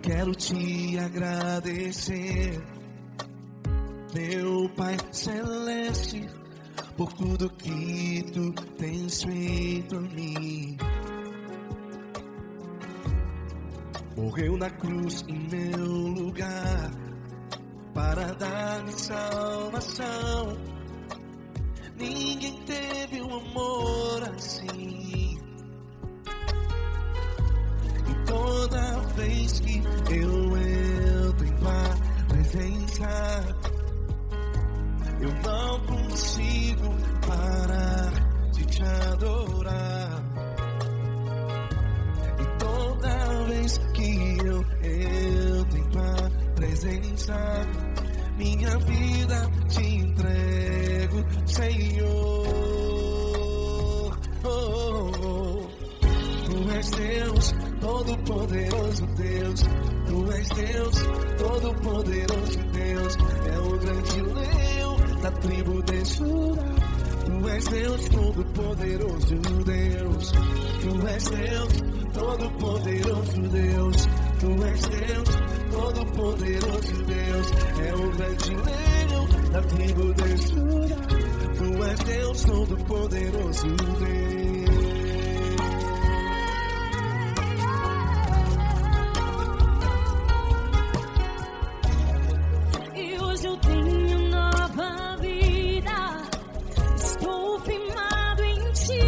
quero te agradecer, meu Pai Celeste, por tudo que tu tens feito a mim. Morreu na cruz em meu lugar para dar-me salvação. Ninguém teve um amor assim. E toda vez que eu entro em tua presença, eu não consigo parar de te adorar. E toda vez que eu entro em tua presença, minha vida te entrego, Senhor. Tu és Deus, Todo-Poderoso Deus. Tu és Deus, Todo-Poderoso Deus. É o grande leão da tribo de Judá. Tu és Deus, Todo-Poderoso Deus. Tu és Deus, Todo-Poderoso Deus. Tu és Deus, Todo-Poderoso Deus. É o grande leão da tribo de Judá. Tu és Deus, Todo-Poderoso Deus. Eu tenho nova vida, estou firmado em ti.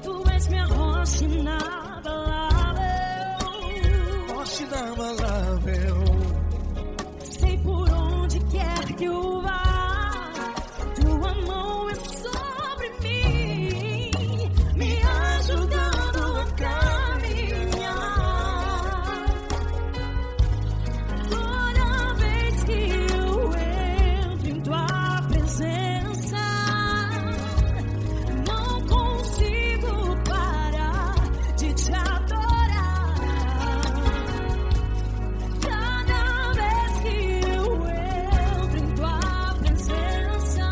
Tu és minha rocha inabalável, Rocha inabalável. sei por onde quer que eu vá, tua mão é sobre mim, me ajudando a caminhar. Toda vez que eu entro em tua presença, não consigo parar de te adorar. Cada vez que eu entro em tua presença,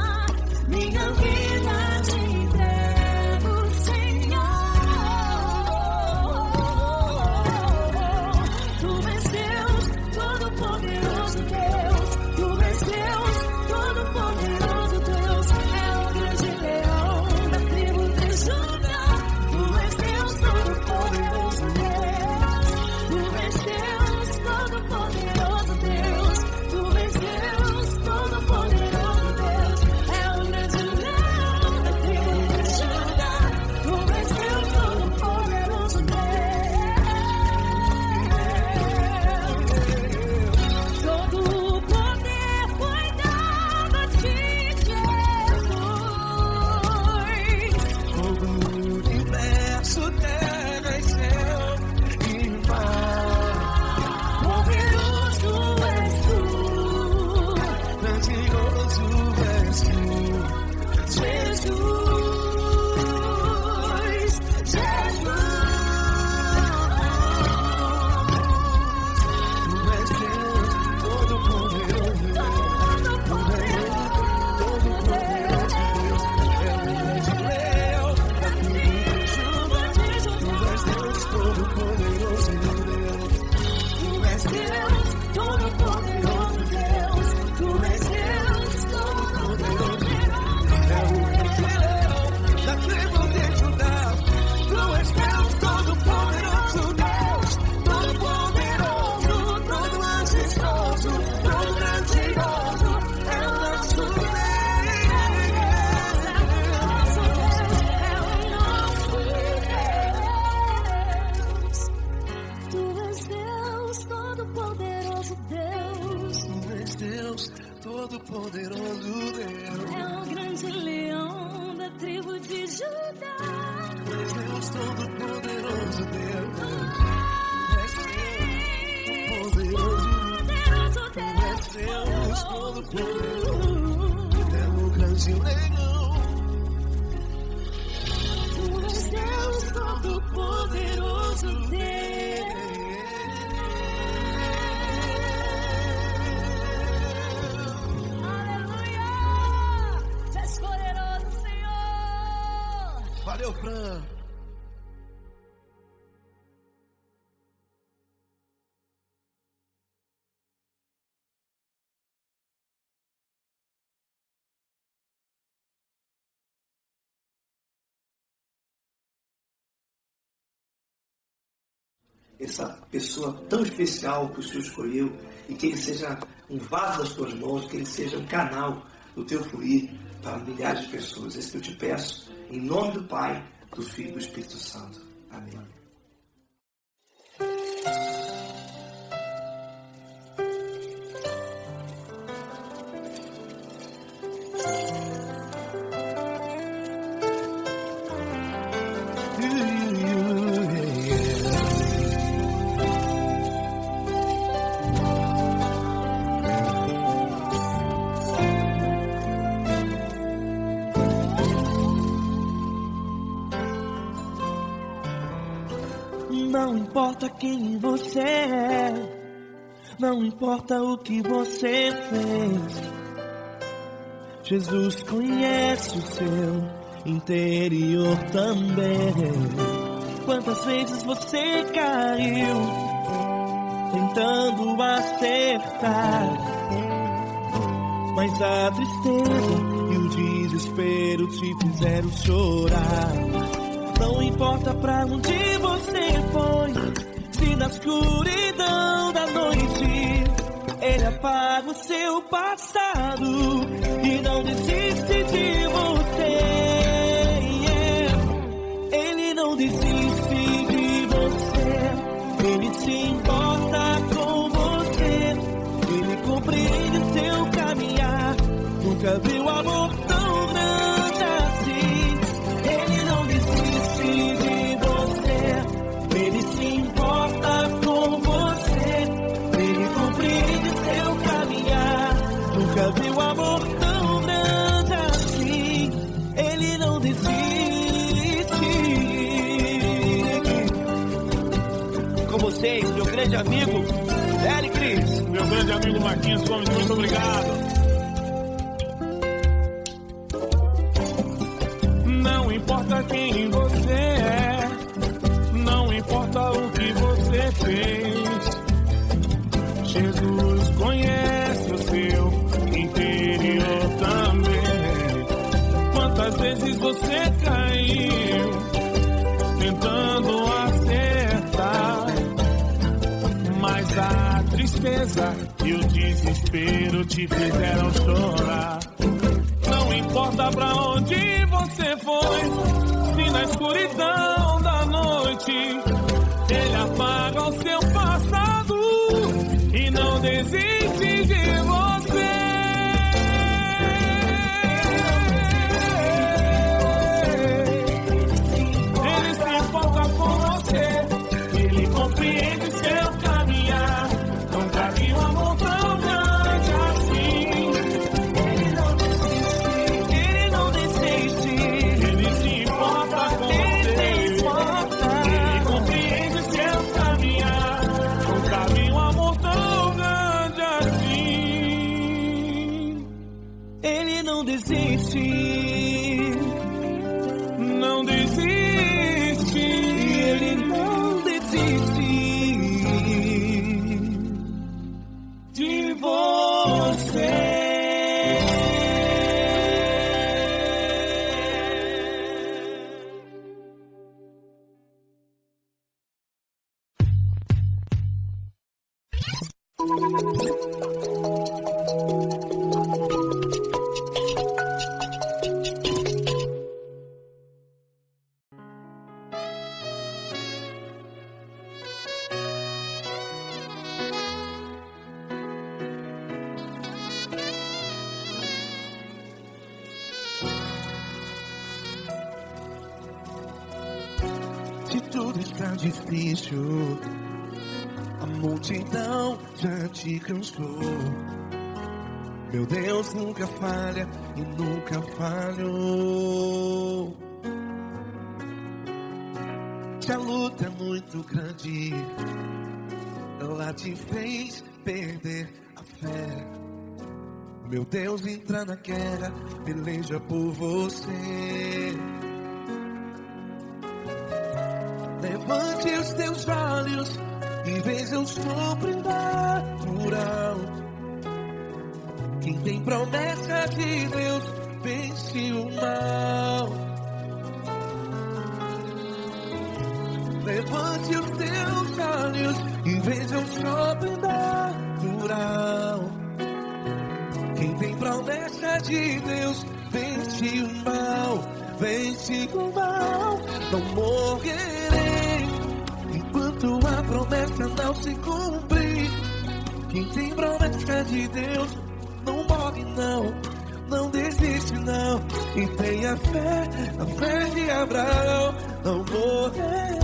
minha vida te entrego, Senhor. Tu és Deus, Todo-Poderoso Deus. Tu és Deus, Todo-Poderoso Deus. É o grande leão da tribo de Judá. Tu és Deus, Todo-Poderoso Deus. Tu és Deus, Todo-Poderoso Deus. Tu és Deus, Todo-Poderoso Deus. É o grande leão da tribo de Judá. Tu és Deus, Todo-Poderoso Deus. Todo o poder foi dado a ti, Jesus. Todo o universo, terra e céu e mar. Poderoso és tu, Grandioso és tu, Jesus. Tu és Deus, Todo-Poderoso Deus. Todo-Poderoso Deus. É o grande leão da tribo de Judá. Tu és Deus, Todo-Poderoso Deus. Tu és Deus, Todo-Poderoso Deus. Tu és Deus, Todo-Poderoso Deus. É o grande leão da tribo de Judá. Tu és Deus, Todo-Poderoso Deus. Todo-Poderoso, todo majestoso, todo grandioso. É o nosso Deus. Tu és Deus, Todo-Poderoso Deus. Tu és Deus, Todo-Poderoso Deus. É o grande leão da tribo de Judá. Tu és Deus, Todo-Poderoso Deus. Poderoso Tu és Deus, Deus. Todo-Poderoso. É o grande leão. Tu és Deus, Todo-Poderoso Deus. Aleluia! Tu és poderoso, Senhor. Valeu, Fran. essa pessoa tão especial que o Senhor escolheu, e que ele seja um vaso das tuas mãos, que ele seja um canal do teu fluir para milhares de pessoas. É isso que eu te peço, em nome do Pai, do Filho e do Espírito Santo. Amém. Não importa quem você é, não importa o que você fez, Jesus conhece o seu interior também. Quantas vezes você caiu tentando acertar, mas a tristeza e o desespero te fizeram chorar. Não importa pra onde você foi, se na escuridão da noite Ele apaga o seu passado e não desiste de você. Ele não desiste de você, Ele se importa com você, Ele compreende seu caminhar. Nunca viu amor tão grande assim. Ele não desiste de você, Ele se importa com você, Ele compreende seu caminhar. Nunca viu amor tão grande assim. Ele não desiste. Com vocês, meu grande amigo Eli Cris. Meu grande amigo Marquinhos Gomes, muito obrigado. Não importa quem você é, não importa o que você fez, Jesus conhece o seu interior também. Quantas vezes você caiu tentando acertar, mas a tristeza e o desespero te fizeram chorar. Não importa pra onde você foi, se na escuridão da noite Ele apaga o seu passado e não desiste de você. Ele se importa com você, Ele compreende seu caminhar. Nunca vi um amor tão grande assim. Ele não desiste, Ele se importa com você, Ele compreende seu caminhar. Nunca vi um amor tão grande assim. Ele não desiste, Não desiste, Ele não desiste de você. Se tudo está difícil, a multidão já te cansou. Meu Deus nunca falha e nunca falhou. Se a luta é muito grande, ela te fez perder a fé. Meu Deus entra na guerra, peleja por você. Levante os teus olhos e veja o sobrenatural. Quem tem promessa de Deus vence o mal. Levante Levante os teus olhos e veja o sobrenatural. Quem tem promessa de Deus vence o mal, vence o mal. Não morrerei enquanto a promessa não se cumprir. Quem tem promessa de Deus não morre não, não desiste não. E tenha fé, a fé de Abraão. Não morrerei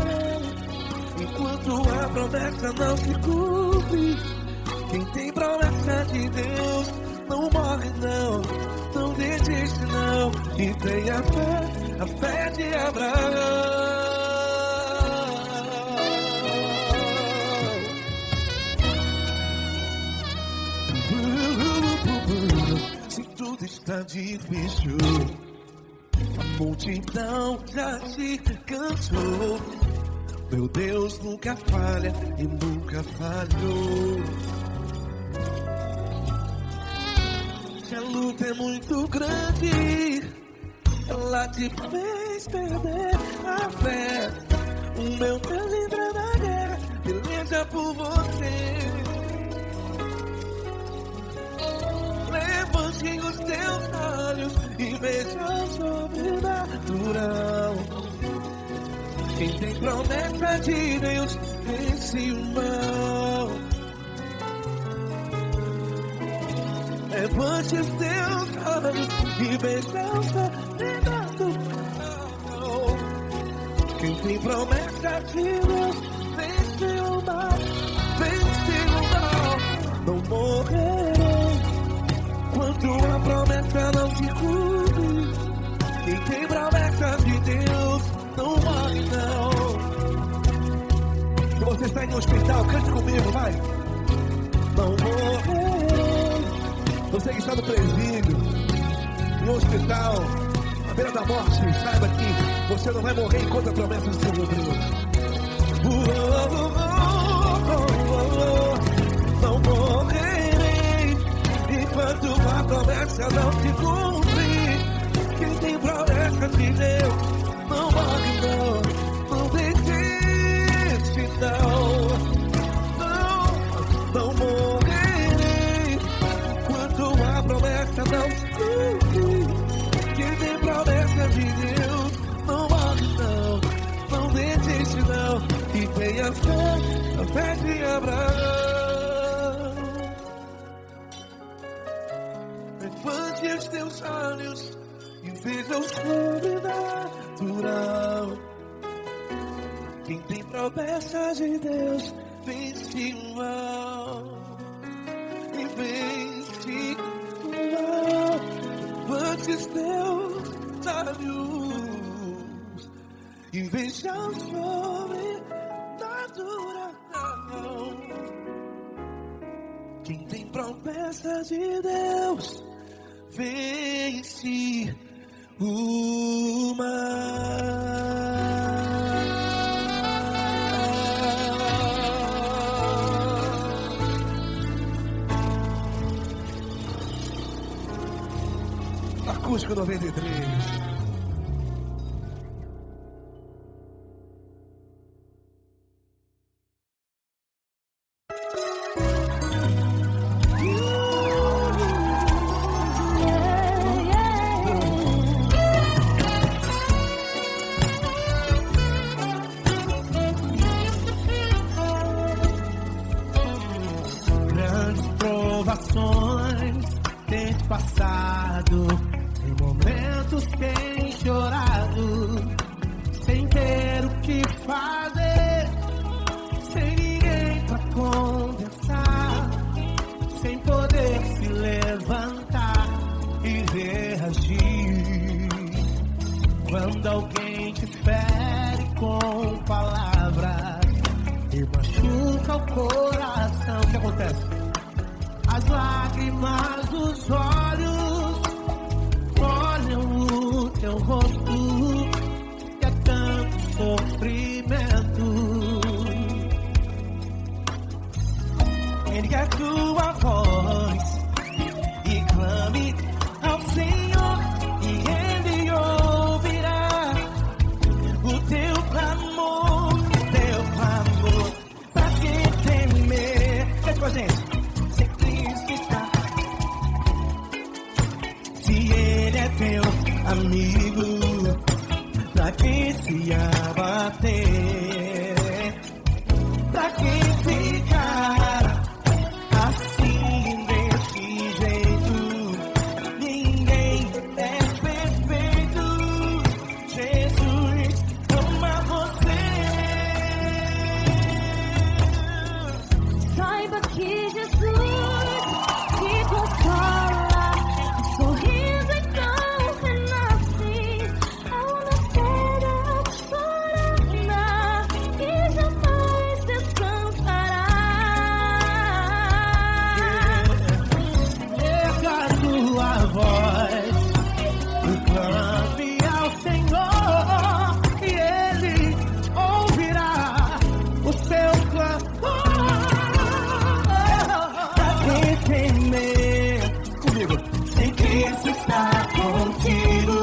enquanto a promessa não se cumpre. Quem tem promessa de Deus não morre não, não desiste não. E tenha fé, a fé de Abraão. Se tudo está difícil, a multidão já se cansou. Meu Deus nunca falha e nunca falhou. Se a luta é muito grande, ela te fez perder a fé. O meu Deus entra na guerra, peleja por você. Levante os teus olhos e veja o sobrenatural. Quem tem promessa de Deus vence o mal. Levante os teus olhos e veja o sobrenatural. Quem tem promessa de Deus vence o mal, vence o mal. Não morrerei enquanto a promessa não se cumpre. Quem tem promessa de Deus não morre não. Se você está em um hospital, cante comigo, vai. Não morrerei. Você que está no presídio, em um hospital, à beira da morte, saiba que você não vai morrer enquanto a promessa não se cumprir. Não morrerei enquanto a promessa não se cumprir. Quem tem promessa de Deus não morre não, não desiste não. Não morrerei enquanto a promessa não se cumprir. Quem tem promessa de Deus não morre não, não desiste não. E tenha fé, a fé de Abraão. Levante os teus olhos e veja o sobrenatural. Quem tem promessa de Deus vence o mal, e vence o mal. Levante os teus olhos e veja o sobrenatural. Quem tem promessa de Deus vence o mal. Acústico 93. Tens passado, em momentos tens chorado, sem ter o que fazer, sem ninguém pra conversar, sem poder se levantar e reagir. Quando alguém te fere com palavras e machuca o coração, o que acontece? As lágrimas dos olhos molham o teu rosto, e é tanto sofrimento. Ergue a tua voz e clame ao Senhor, e Ele ouvirá o teu clamor. Deus a gente. Se Cristo está, se Ele é teu amigo, pra que se abater? Pra que ficar assim desse jeito? Ninguém é perfeito. Jesus ama você. Saiba que Jesus te consola, o sorriso então renasce ao nascer a chorará e jamais descansará. Erga a tua voz, clame ao Senhor e Ele ouvirá o seu clamor. Pra que temer? Comigo. Se Cristo está contigo,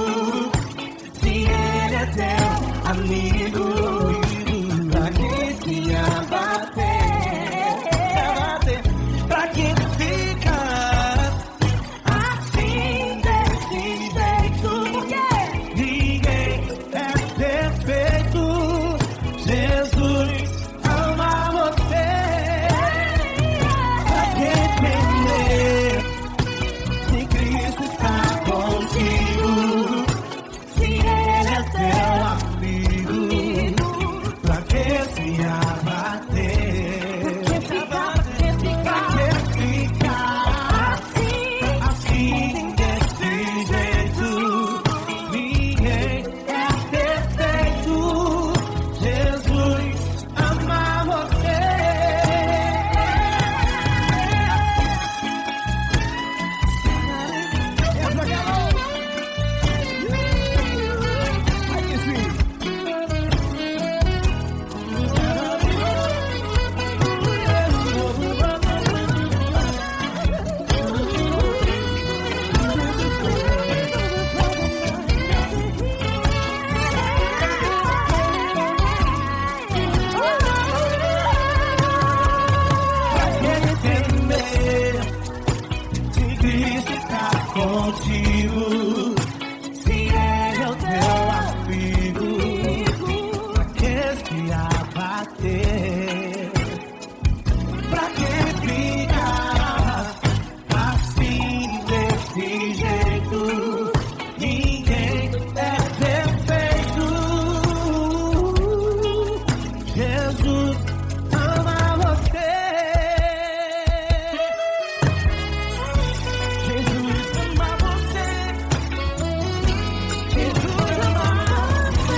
se Ele é teu amigo, pra que se abater? Pra que ficar assim desse jeito? Ninguém é perfeito. Jesus ama você. Pra que temer? Se Cristo está contigo, se Ele é teu amigo, pra que se abater? Pra que ficar assim desse jeito? Ninguém é perfeito. Jesus ama você. Se Cristo está contigo, se Ele é o teu amigo, pra que se abater? Pra que ficar assim desse jeito? Ninguém é perfeito. Jesus ama você. Jesus ama você. Jesus ama você.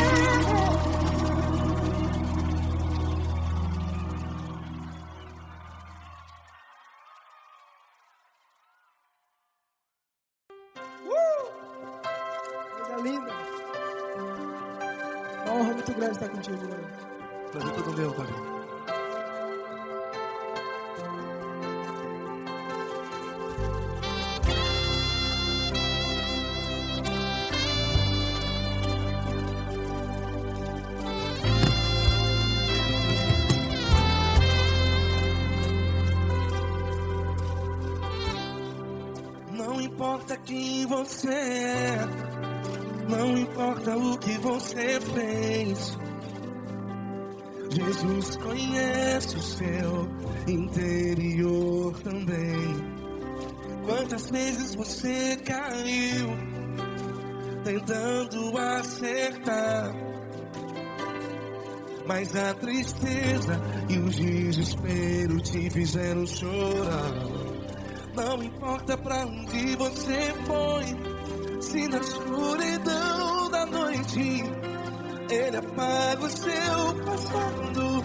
Coisa linda. Uma honra muito grande estar contigo, Lord. Prazer todo meu, Pai. Não importa quem você é, não importa o que você fez, Jesus conhece o seu interior também. Quantas vezes você caiu tentando acertar, mas a tristeza e o desespero te fizeram chorar. Não importa pra onde você foi, se na escuridão da noite Ele apaga o seu passado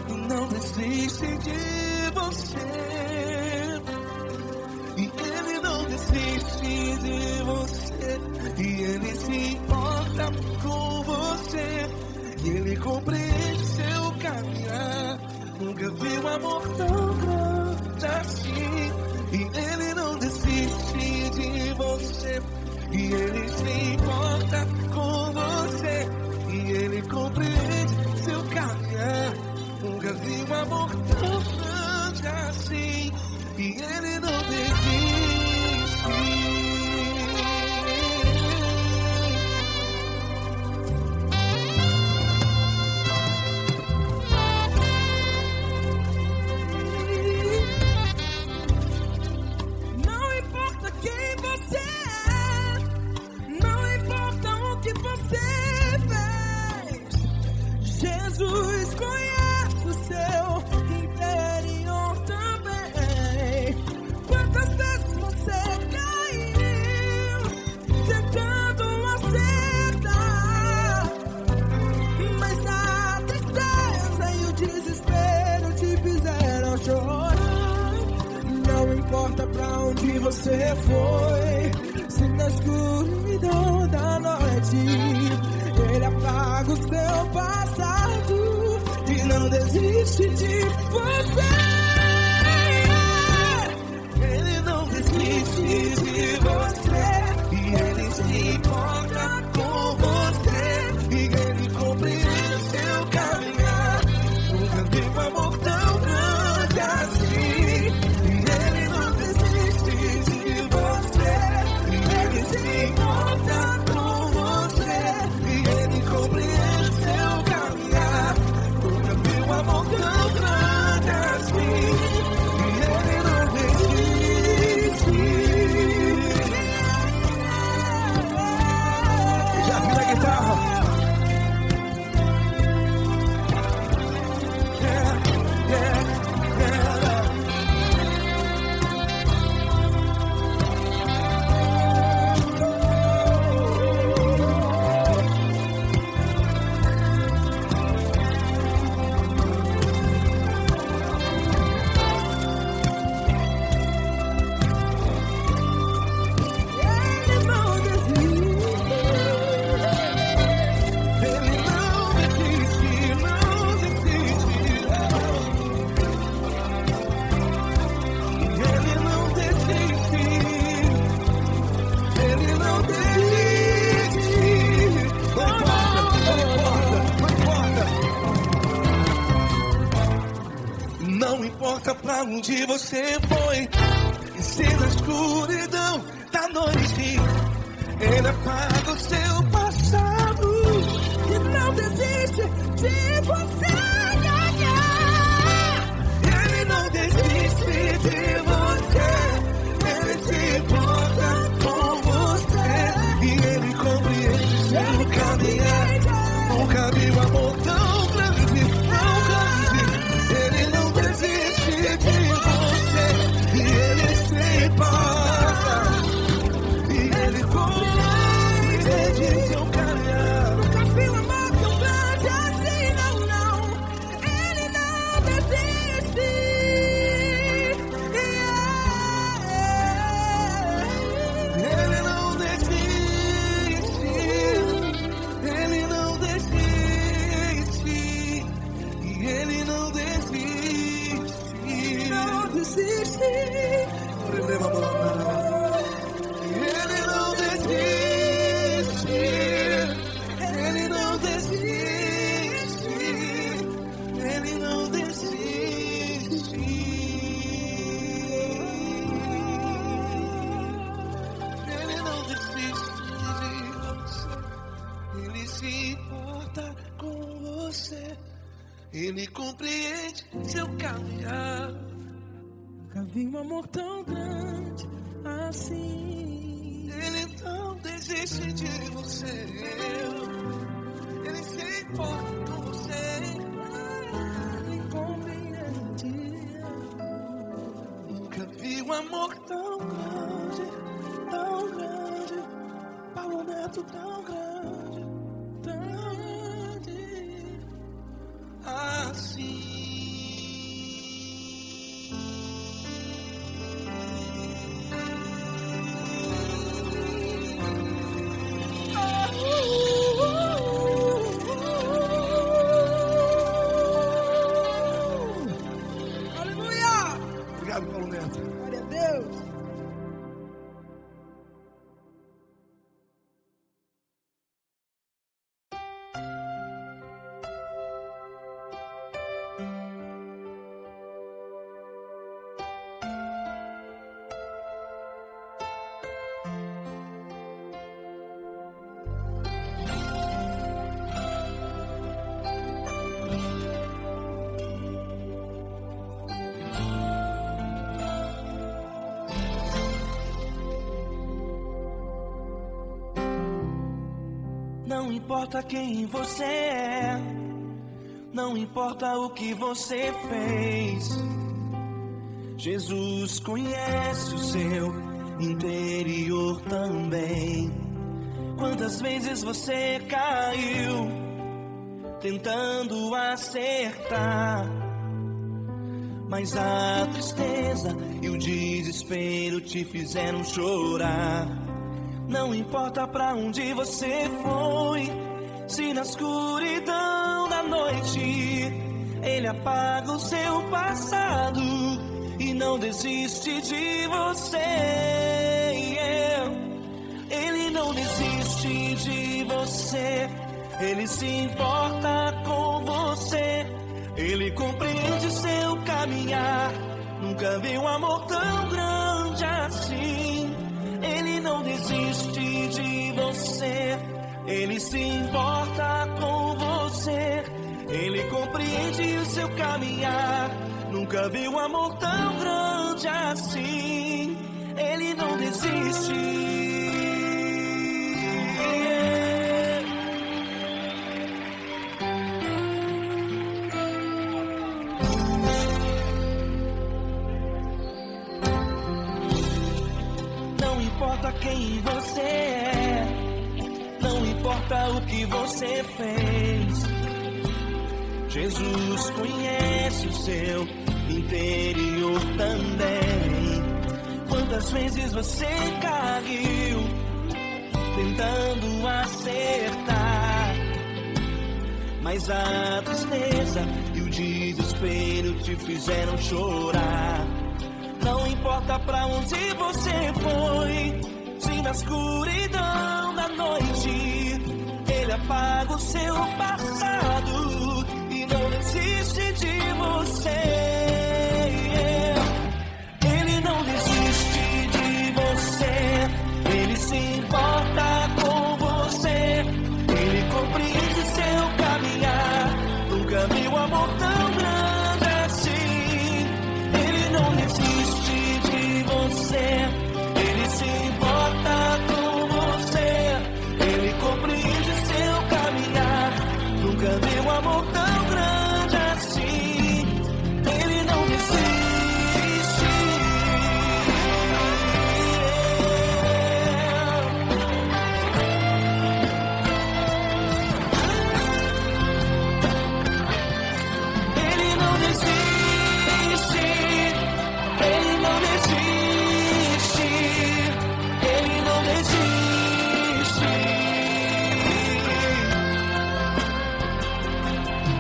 e não desiste de você. E Ele não desiste de você, e Ele se importa com você, e Ele compreende seu caminhar. Nunca vi um amor tão grande assim. E Ele não desiste de você, e Ele se importa com você, e Ele compreende seu caminhar. Nunca vi um amor tão grande assim. assim, e Ele não desiste. Não importa quem você é, não importa o que você fez, Jesus conhece o seu interior também. Quantas vezes você caiu tentando acertar, mas a tristeza e o desespero te fizeram chorar. Não importa pra onde você foi, se na escuridão da noite Ele apaga o seu passado e não desiste de você. Ele não desiste de você, e Ele se importa com você, e Ele compreende seu caminhar. Nunca vi um amor tão grande assim, e Ele não desiste de você, e Ele se importa com você, e Ele compreende seu caminhar. Nunca vi um amor tão grande assim, e Ele não desiste. Já vi a guitarra. Ele não desiste. Ele não desiste, não desiste. Ele não desiste. Ele não desiste. Não importa. Não importa pra onde você foi, e se na escuridão da noite Ele apaga o seu passado. E não desiste de você. Ele não desiste de você, Ele se importa com você, e Ele compreende seu caminhar. Nunca vi um amor tão grande, tão grande. Ele não desiste de você, e Ele se importa, e Ele compreende seu caminhar. Nunca vi um amor tão grande assim, não, não. Ele não desiste. Ele não desiste, Ele não desiste, e Ele não desiste. Não desiste. Ele não desiste, Ele não desiste, Ele não desiste. Ele não desiste de você, Ele se importa com você, Ele compreende seu caminhar. Nunca vi um amor tão grande assim. Ele não desiste de você, Ele se importa com você, Ele compreende. nunca vi um amor tão grande, Paulo Neto tão grande, assim. Aleluia! Obrigado, Paulo Neto. Glória a Deus! Não importa quem você é, não importa o que você fez, Jesus conhece o seu interior também. Quantas vezes você caiu tentando acertar, mas a tristeza e o desespero te fizeram chorar. Não importa pra onde você foi, se na escuridão da noite Ele apaga o seu passado e não desiste de você. Ele não desiste de você, Ele se importa com você, Ele compreende seu caminhar. Nunca vi um amor tão grande assim. Ele não desiste de você, Ele se importa com você, Ele compreende o seu caminhar. Nunca vi um amor tão grande assim. Ele não desiste. Não importa quem você é, não importa o que você fez, Jesus conhece o seu interior também. Quantas vezes você caiu tentando acertar, mas a tristeza e o desespero te fizeram chorar. Não importa pra onde você foi, se na escuridão da noite Ele apaga o seu passado e não desiste de você. Ele não desiste de você, Ele se importa com você, Ele compreende seu caminhar. Nunca vi um amor tão grande assim. Ele não desiste de você, Ele se importa com você, Ele compreende seu caminhar. Nunca vi um amor tão grande assim. Ele não desiste. Ele não desiste. Ele não desiste. Ele não desiste.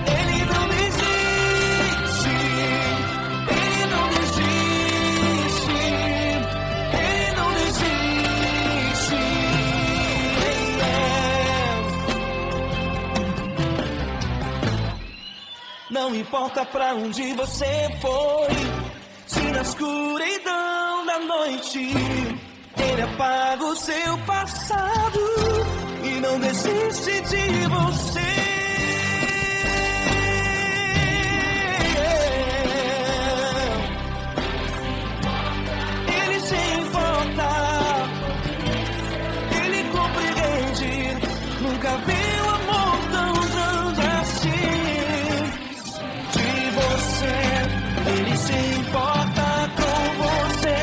Ele não desiste. Ele não desiste. Ele não desiste. Não importa pra onde você foi, se na escuridão da noite Ele apaga o seu passado e não desiste de você. Ele se importa, Ele compreende. Nunca vi um amor tão grande assim. De você, Ele se importa com você,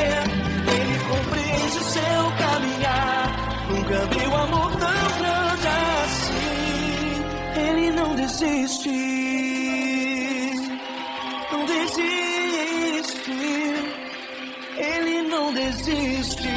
Ele compreende seu caminhar. Nunca vi um amor tão grande assim. Ele não desiste, não desiste. Ele não desiste.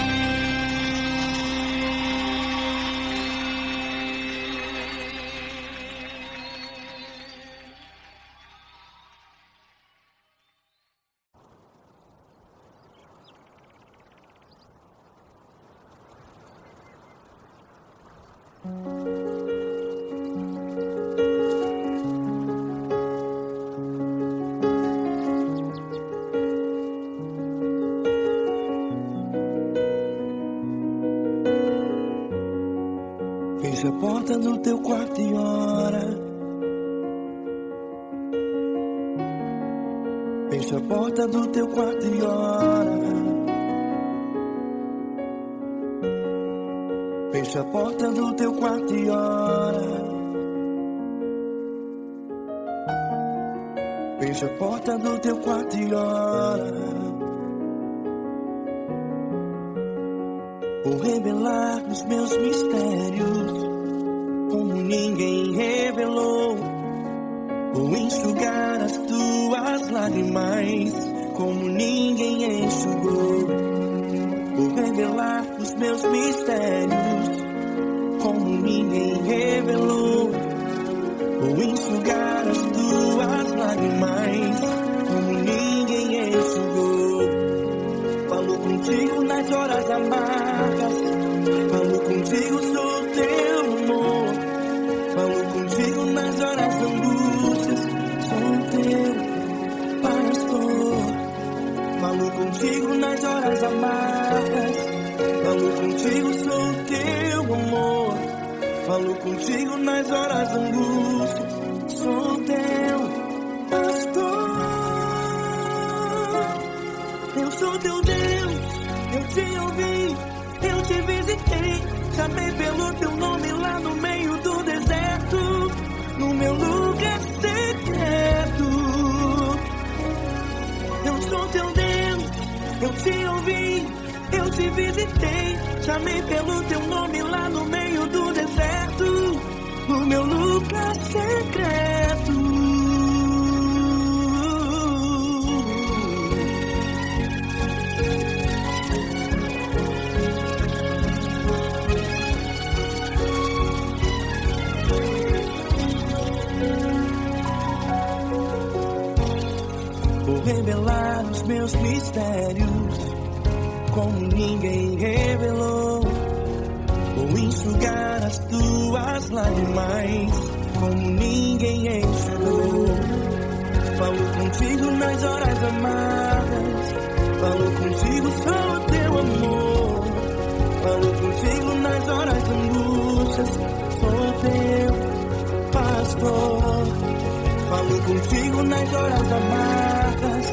Fecha a porta do teu quarto e ora. Fecha a porta do teu quarto e ora. Fecha a porta do teu quarto e ora. Fecha a porta do teu quarto e ora. Vou revelar os meus mistérios como ninguém revelou. Vou enxugar as tuas lágrimas como ninguém enxugou. Vou revelar os meus mistérios como ninguém revelou. Vou enxugar as tuas lágrimas como ninguém enxugou. Falo contigo nas horas amargas, falo contigo, sou teu amor. Falo contigo nas horas angústias, sou teu pastor. Falo contigo nas horas amargas, falo contigo, sou teu amor. Falo contigo nas horas angústias, sou teu pastor. Eu sou teu Deus, eu te ouvi, eu te visitei. Chamei pelo teu nome lá no meio do deserto, no meu lugar secreto. Eu sou teu Deus, eu te ouvi, eu te visitei. Chamei pelo teu nome lá no meio do deserto, no meu lugar secreto. Vou revelar os meus mistérios como ninguém revelou. Vou enxugar as tuas lágrimas como ninguém enxugou. Falo contigo nas horas amargas, falo contigo, sou teu amor. Falo contigo nas horas angústias, sou teu pastor. Falo contigo nas horas amargas,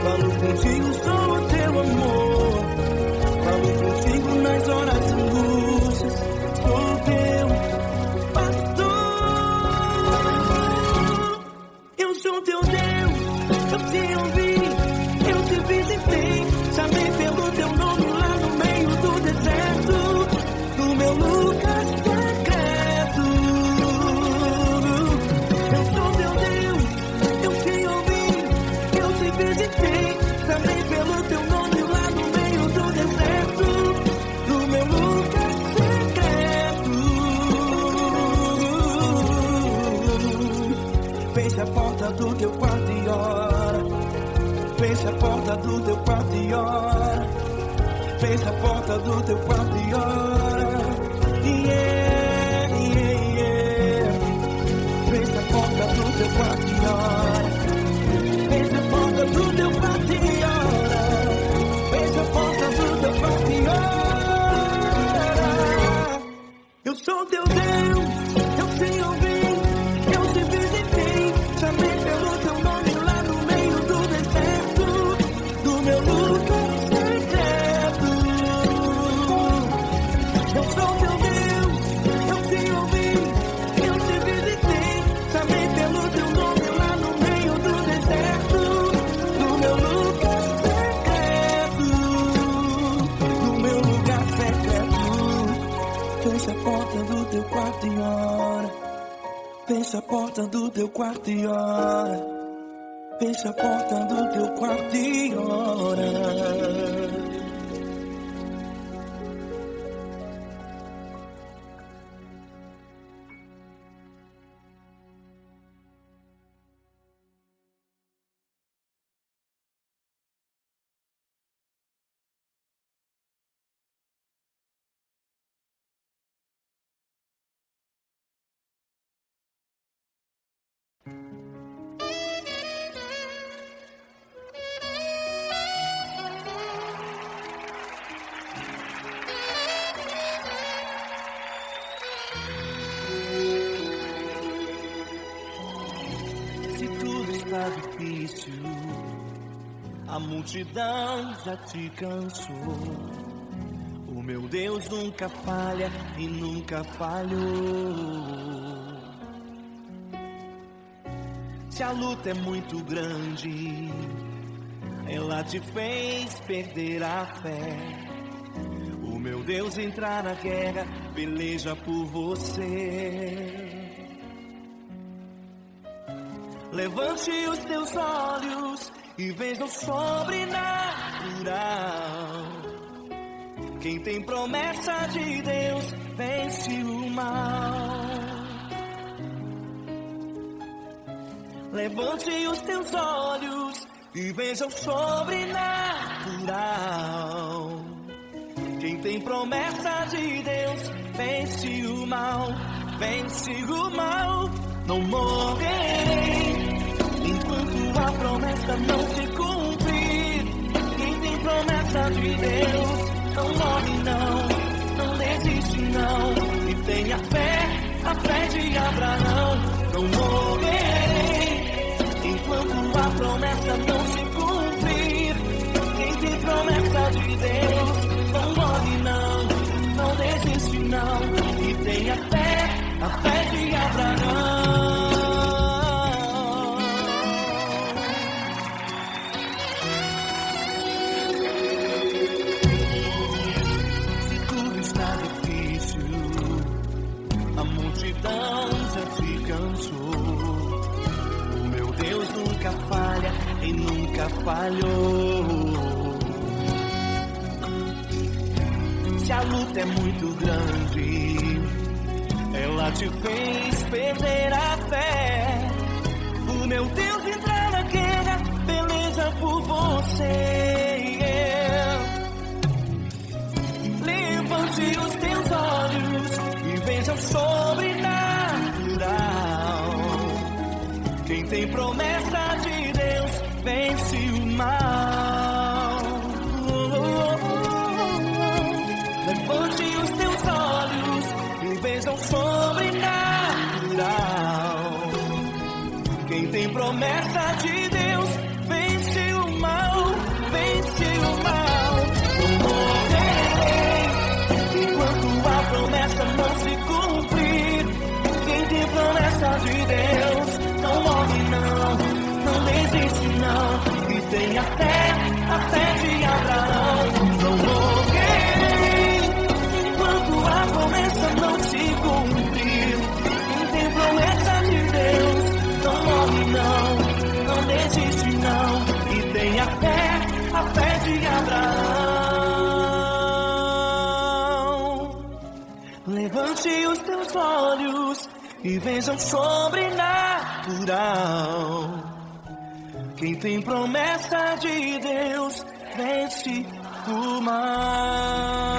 falo contigo, sou teu amor. Falo contigo nas horas angústias, sou teu pastor. Eu sou teu Deus, eu te ouvi, eu te visitei. Chamei pelo teu nome lá no meio do deserto, no meu lugar secreto. Eu sou teu Deus, eu te ouvi, eu te visitei. Chamei pelo teu nome lá no meio do deserto, no meu lugar secreto. Fecha a porta do teu quarto e ora. Fecha a porta do teu quarto e ora. Fecha a porta do teu quarto e ora. Yeah, yeah, yeah. Fecha a porta do teu quarto e ora. Fecha a porta do teu quarto e ora. Fecha a porta do teu quarto e ora. Eu sou teu Deus, eu te ouvi, eu te visitei. Chamei pelo teu nome lá no meio do deserto, do meu lugar secreto. Eu sou teu Deus, eu te ouvi, eu te visitei. Chamei pelo teu nome lá no meio do deserto, do meu lugar secreto, do meu lugar secreto. Fecha a porta do teu quarto e ora. Fecha a porta do teu quarto e ora. Fecha a porta do teu quarto e ora. Se tudo está difícil, a multidão já te cansou. O meu Deus nunca falha e nunca falhou. Se a luta é muito grande, ela te fez perder a fé. O meu Deus entrar na guerra, peleja por você. Levante os teus olhos e veja o sobrenatural. Quem tem promessa de Deus vence o mal. Levante os teus olhos e veja o sobrenatural. Quem tem promessa de Deus vence o mal, vence o mal. Não morrerei enquanto a promessa não se cumprir. Quem tem promessa de Deus não morre não, não desiste não. E tenha fé, a fé de Abraão. Não morrerei enquanto a promessa não se cumprir. Quem tem promessa de Deus não morre não, não desiste não. E tenha fé, a fé de Abraão. Se tudo está difícil, a multidão já te cansou. O meu Deus nunca falha e nunca falhou. Se a luta é muito grande, ela te fez perder a fé. O meu Deus entrar na guerra, peleja por você. Levante os teus olhos e veja o sobrenatural. Quem tem promessa de Deus vence o mal. Levante os teus olhos e veja o sobrenatural. Quem tem promessa de Deus vence o mal, vence o mal. Não morrerei enquanto a promessa não se cumprir. Quem tem promessa de Deus não morre não, não desiste não. E tenha fé, a fé de Abraão. Não morrerei enquanto a promessa não se cumprir. Quem tem promessa de Deus não morre não, não desiste não. E tenha fé, a fé de Abraão. Levante os teus olhos e veja o sobrenatural. Quem tem promessa de Deus vence o mal.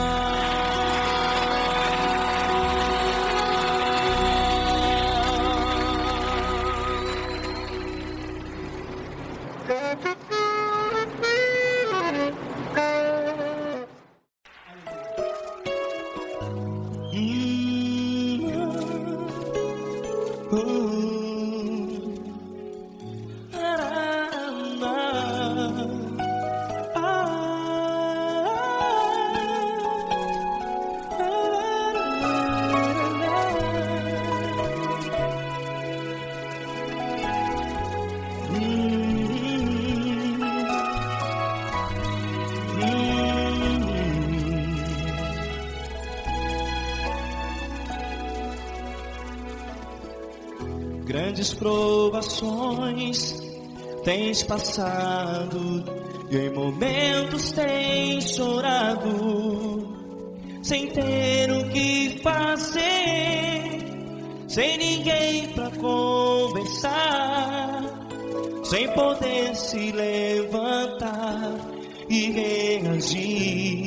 Grandes provações tens passado e em momentos tens chorado, sem ter o que fazer, sem ninguém pra conversar, sem poder se levantar e reagir.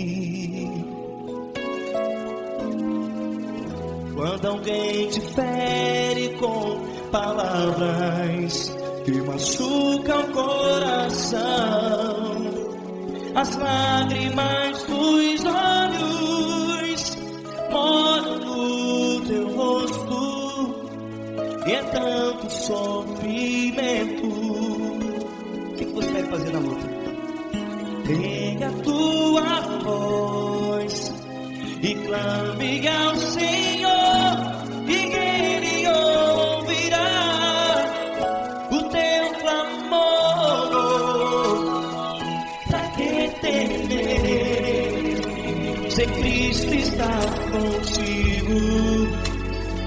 Quando alguém te fere com palavras que machucam o coração, as lágrimas dos olhos molham no teu rosto, e é tanto sofrimento. O que você vai fazer na luta? Tem a tua voz temer, se Cristo está contigo,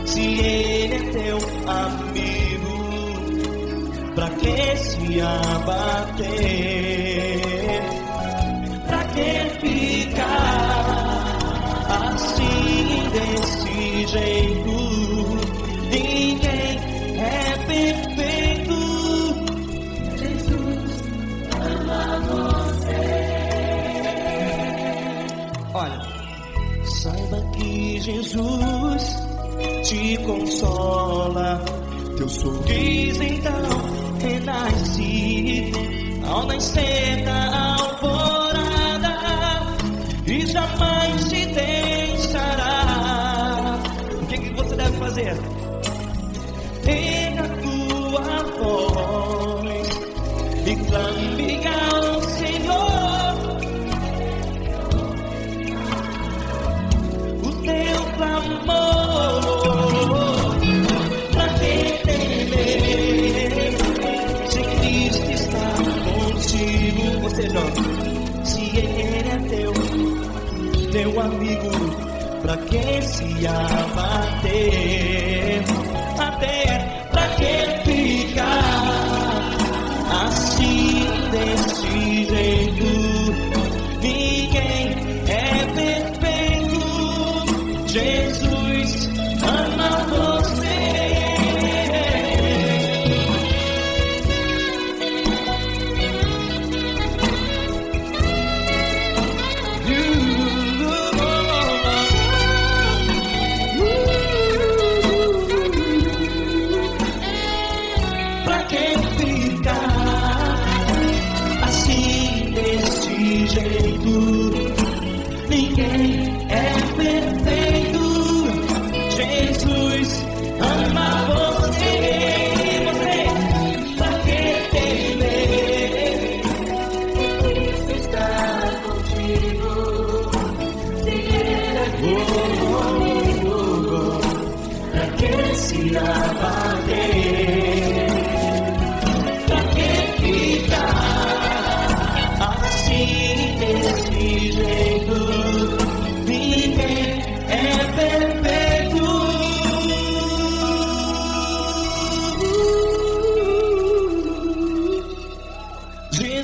se Ele é teu amigo, pra que se abater? Pra que ficar assim desse jeito? Ninguém é perfeito. Jesus ama você. Olha, saiba que Jesus te consola. Teu sorriso então renasce ao nascer da alvorada e jamais te deixará. O que você deve fazer? Erga a tua voz e clame ao Senhor. O teu clamor, pra que temer, se Cristo está contigo? Você joga. Se Ele é teu amigo, pra que se abater? Pra que ficar assim desse jeito? Ninguém é perfeito. Jesus ama você. Pra que ficar assim desse jeito? Ninguém é perfeito. Jesus ama você. Pra que temer? Cristo está contigo. Se Ele é teu amigo, pra que se abater? Pra que ficar assim desse jeito? Ninguém é perfeito. Jesus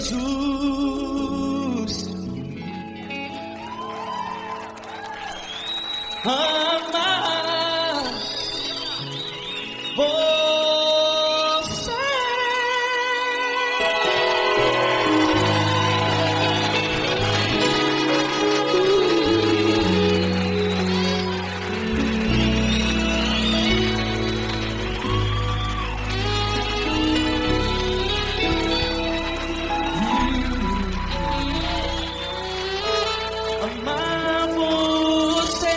ama você. Amar você.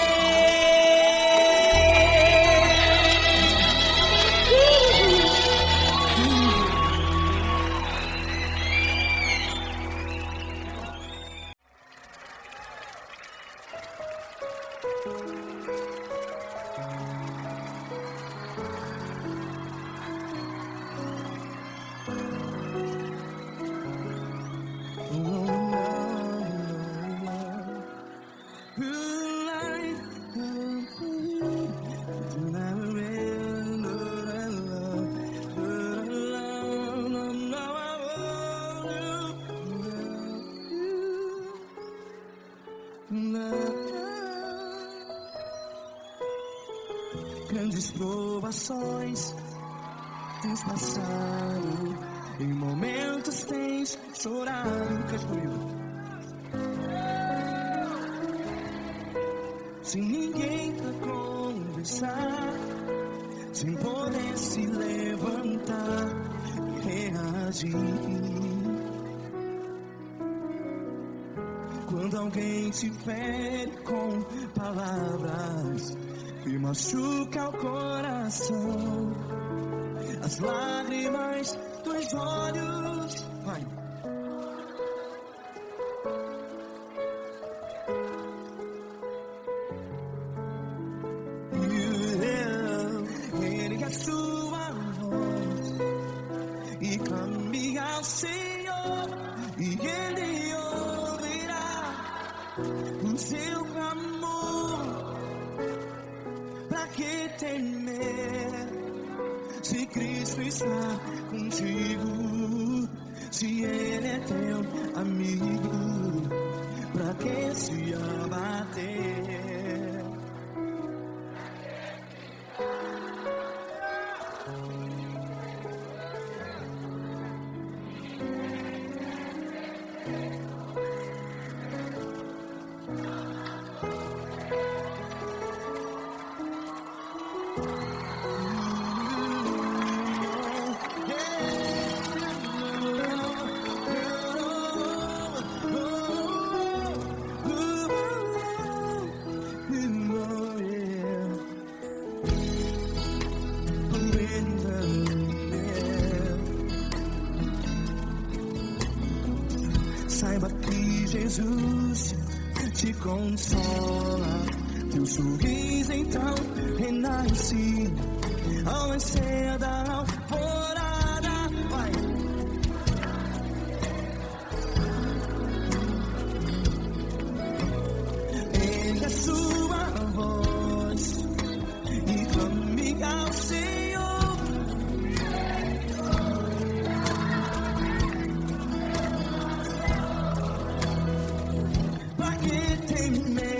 Grandes provações tens passado, em momentos tens chorado. Cante comigo. Sem ninguém pra conversar, sem poder se levantar e reagir. Quando alguém te fere com palavras que machuca o coração, as lágrimas dos olhos, vai. Ergue a sua voz e clame ao Senhor, e Ele ouvirá. o seu clamor. Pra que temer? Se Cristo está contigo, se Ele é teu amigo, pra que se abater? Saiba que Jesus te consola, teu sorriso então renasce ao nascer da alvorada. Vai. Ergue a sua voz e clame ao Senhor. Pra que temer?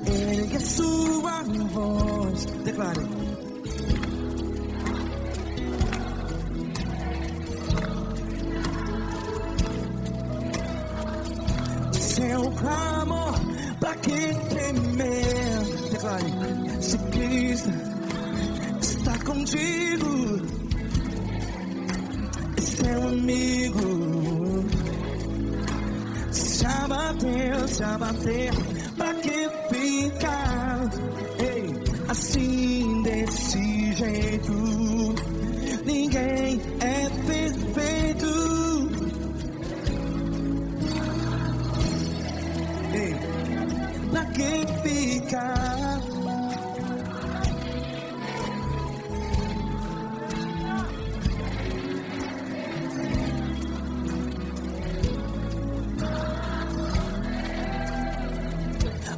Ergue a sua voz, declare. Seu clamor, pra que temer? Declare. Se Cristo está contigo, é seu amigo. Se abater, pra que ficar? Ei, assim desse jeito, ninguém é perfeito. Ei, pra que ficar?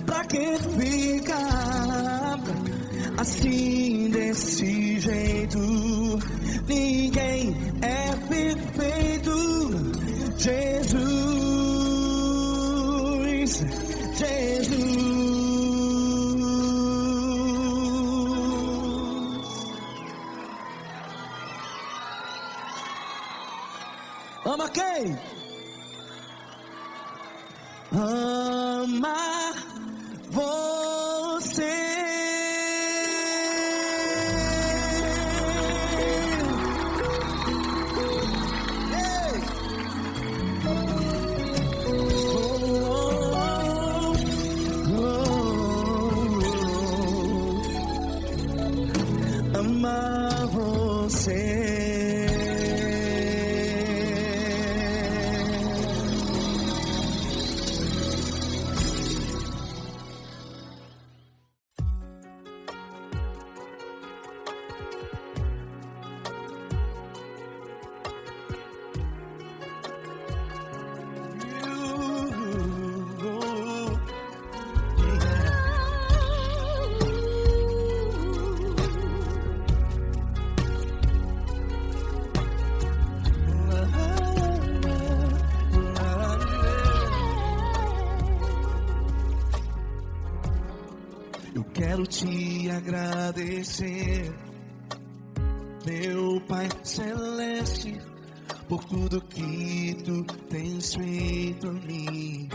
Pra que ficar assim desse jeito? Ninguém é perfeito. Jesus, Jesus. Ama quem? Ama você. Ama você. Eu quero te agradecer, meu Pai Celeste, por tudo que tu tens feito a mim.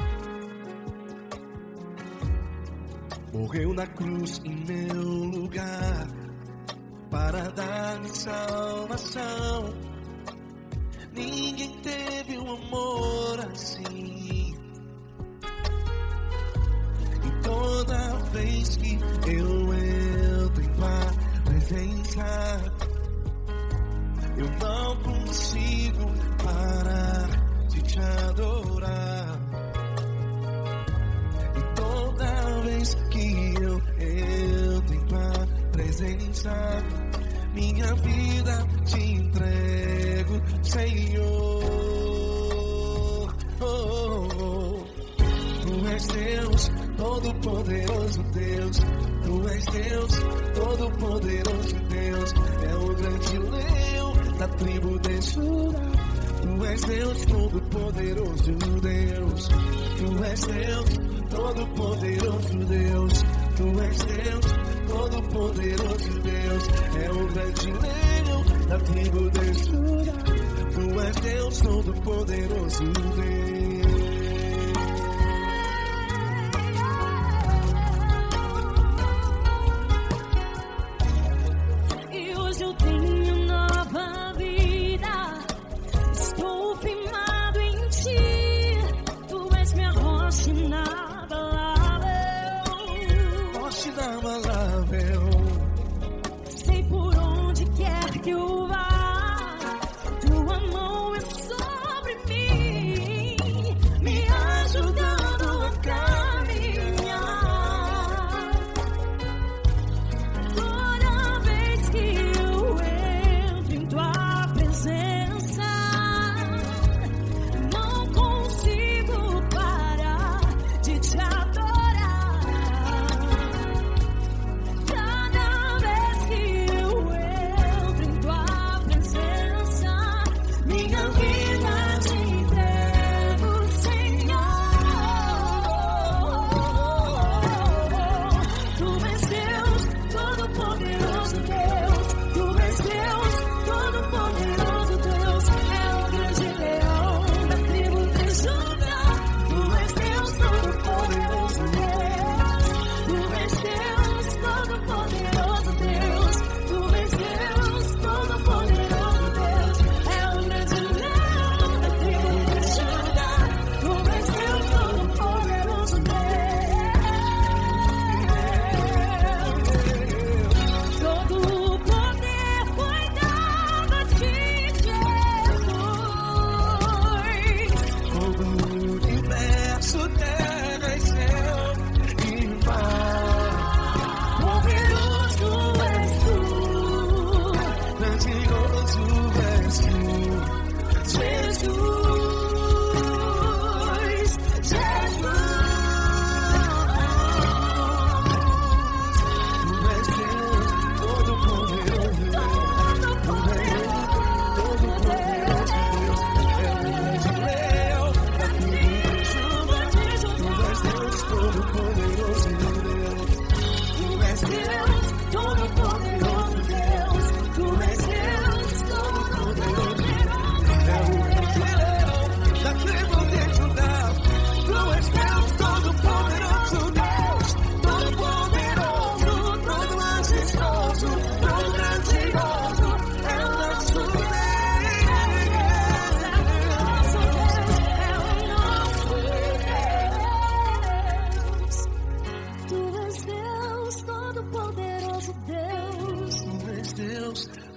Morreu na cruz em meu lugar para dar-me salvação. Ninguém teve um amor assim. E toda vez que eu entro em tua presença, eu não consigo parar de te adorar. E toda vez que eu entro em tua presença, minha vida te entrego, Senhor. Tu és Deus, todo-poderoso Deus. Tu és Deus, todo-poderoso Deus. É o grande leão da tribo de Judá. Tu és Deus, todo-poderoso Deus. Tu és Deus, todo-poderoso Deus. Tu és Deus, todo-poderoso Deus. É o grande leão da tribo de Judá. Tu és Deus, todo-poderoso Deus.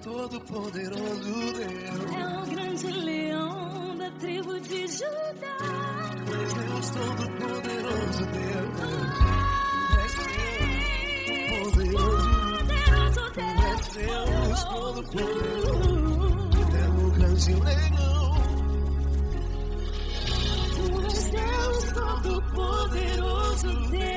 Todo-poderoso Deus. É o grande leão da tribo de Judá. Tu és Deus, todo-poderoso Deus. Tu és Deus, todo-poderoso. É o grande leão. Tu és Deus, todo-poderoso Deus.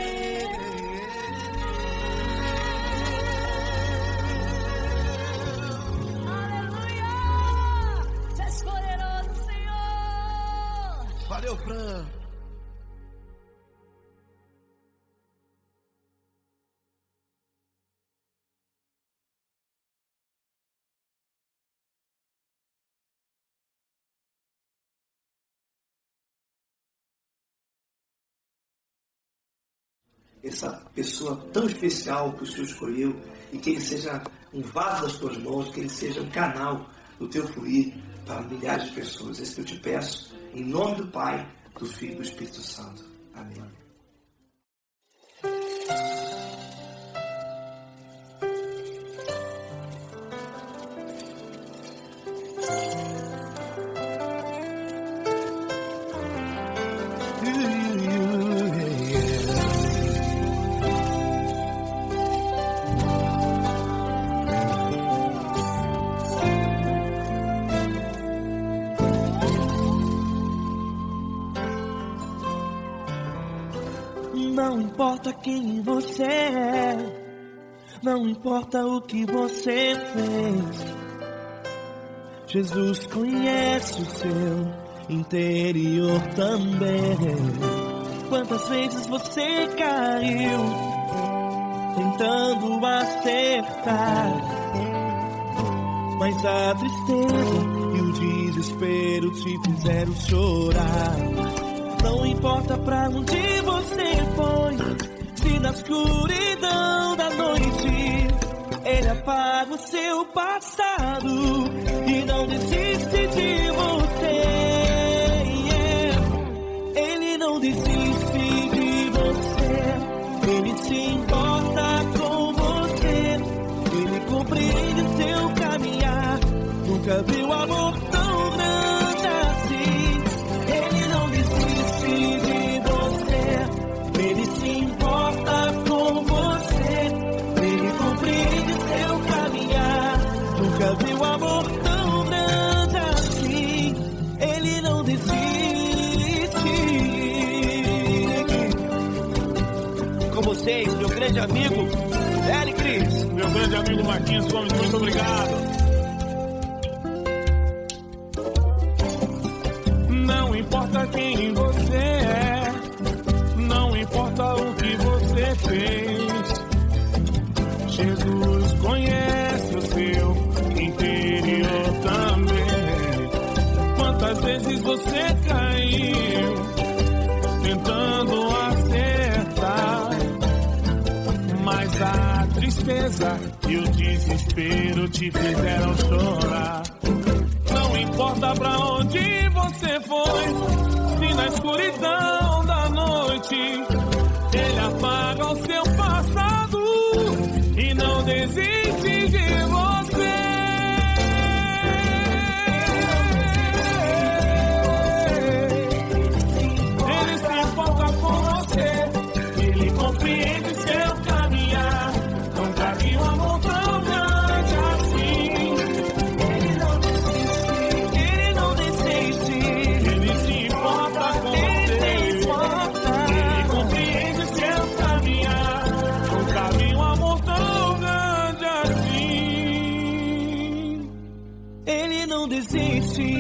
Valeu, Fran. essa pessoa tão especial que o Senhor escolheu e que ele seja um vaso das tuas mãos, que ele seja um canal do teu fluir para milhares de pessoas. É isso que eu te peço, em nome do Pai, do Filho e do Espírito Santo. Amém. Não importa quem você é, não importa o que você fez, Jesus conhece o seu interior também. Quantas vezes você caiu tentando acertar, mas a tristeza e o desespero te fizeram chorar. Não importa pra onde você foi, se na escuridão da noite Ele apaga o seu passado e não desiste de você. Ele não desiste de você, Ele se importa com você, Ele compreende seu caminhar. Nunca viu amor tão grande assim. Ele não desiste de você, Ele se importa com você, Ele compreende seu caminhar. Nunca viu amor tão grande assim. Ele não desiste. Com vocês, meu grande amigo Eli Cris. Meu grande amigo Marquinhos Gomes, muito obrigado. Não importa quem você é, não importa o que você fez, Jesus conhece o seu interior também. Quantas vezes você caiu tentando acertar, mas a tristeza e o desespero te fizeram chorar. Não importa pra onde você foi, se na escuridão da noite Ele apaga o seu passado e não desiste de você. Ele se importa com você, Ele compreende seu caminhar. Nunca vi um amor tão grande assim. Ele não desiste, Ele se importa com você, Ele compreende seu caminhar. Nunca vi um amor tão grande assim. Ele não desiste,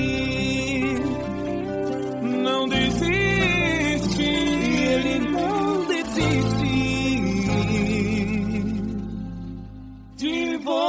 não desiste, Ele não desiste de você.